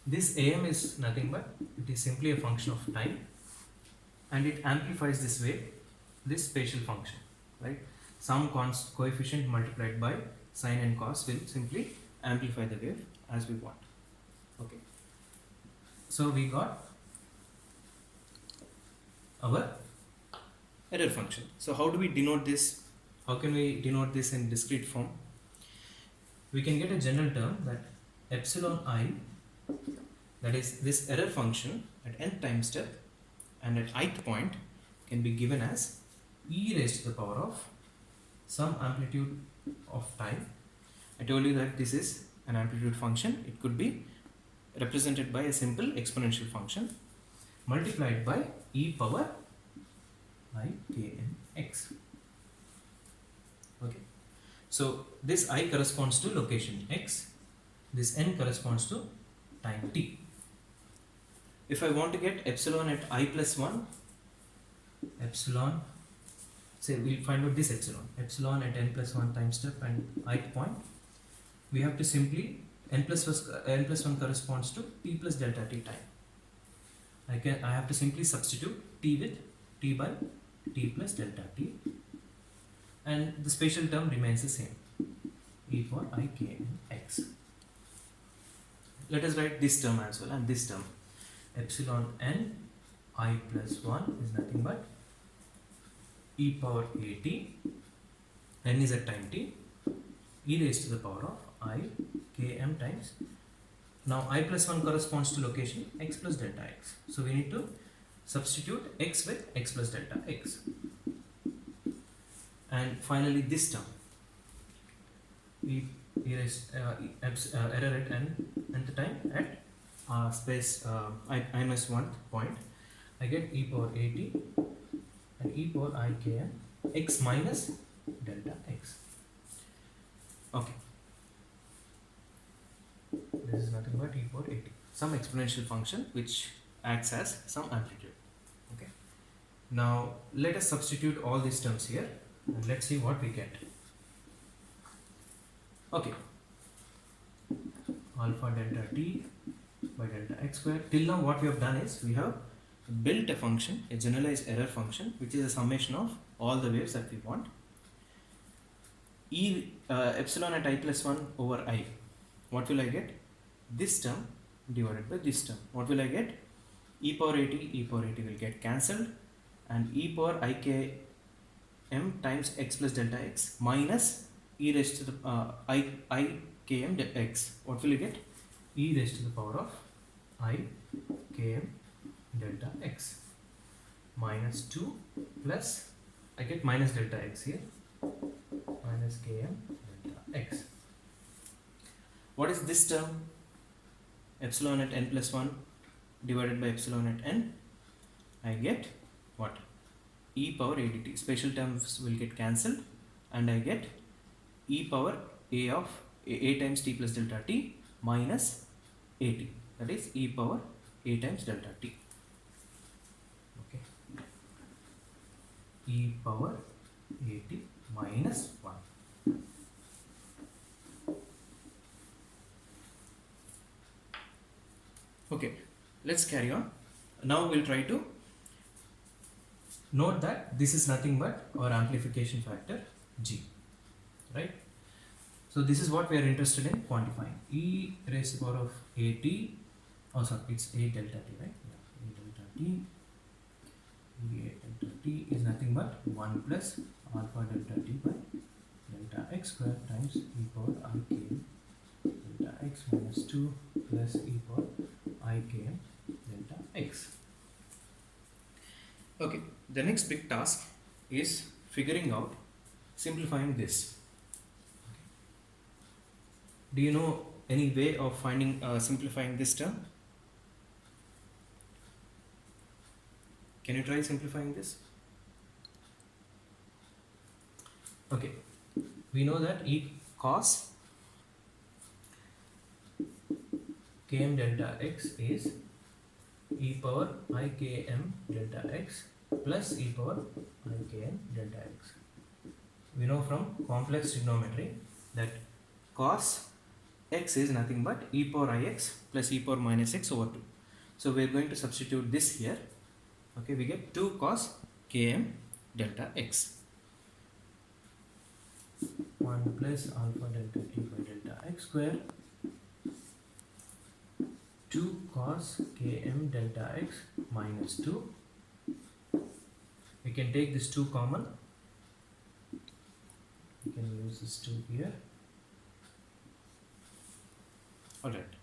This am is nothing but it is simply a function of time, and it amplifies this wave, this spatial function, right? Some coefficient multiplied by sine and cos will simply amplify the wave as we want. Okay, so we got our error function. So how do we denote this? How can we denote this in discrete form? We can get a general term that epsilon I, that is this error function at nth time step and at ith point, can be given as e raised to the power of some amplitude of time. I told you that this is an amplitude function. It could be represented by a simple exponential function multiplied by e power I k n x. Okay, so this I corresponds to location x, this n corresponds to time t. If I want to get epsilon at I plus 1, epsilon, say we'll find out this epsilon at n plus 1 time step and ith point, we have to simply n plus 1 corresponds to t plus delta t time. I have to simply substitute t with t by t plus delta t, and the spatial term remains the same, e for I k n x. Let us write this term as well, and this term epsilon n I plus 1 is nothing but e power a t, n is at time t, e raised to the power of I k m times. Now I plus 1 corresponds to location x plus delta x, so we need to substitute x with x plus delta x. And finally this term, error at nth time at space I minus 1 point, I get e power a t and e power I k n x minus delta x. Okay, this is nothing but e power a t, some exponential function which acts as some amplitude. Okay, now let us substitute all these terms here and let's see what we get. Okay, alpha delta t by delta x square. Till now what we have done is we have built a function, a generalized error function, which is a summation of all the waves that we want. Epsilon at I plus 1 over I, what will I get? This term divided by this term. What will I get? E power at, e power at will get cancelled, and e power I k m times x plus delta x minus e raised to the I k m x. What will you get? E raised to the power of I k m delta x minus 2 plus, I get minus delta x here, minus km delta x. What is this term? Epsilon at n plus 1 divided by epsilon at n. I get what? E power a dt. Spatial terms will get cancelled and I get e power a of a times t plus delta t minus at. That is e power a times delta t. Okay, e power at minus 1. Okay, let's carry on. Now we'll try to note that this is nothing but our amplification factor g, right? So this is what we are interested in quantifying. E raised to the power of at, oh sorry, it's a delta t, right? Yeah, a delta t. E a delta t is nothing but 1 plus alpha delta t by delta x square times e power I k delta x minus 2 plus e power I k delta x. Okay, the next big task is figuring out, simplifying this. Do you know any way of finding simplifying this term? Can you try simplifying this? Okay, we know that e cos km delta x is e power I km delta x plus e power I km delta x. We know from complex trigonometry that cos x is nothing but e power ix plus e power minus x over 2. So we are going to substitute this here. Okay, we get 2 cos km delta x. 1 plus alpha delta t by delta x square 2 cos km delta x minus 2. We can take this 2 common. We can use this 2 here. Alright.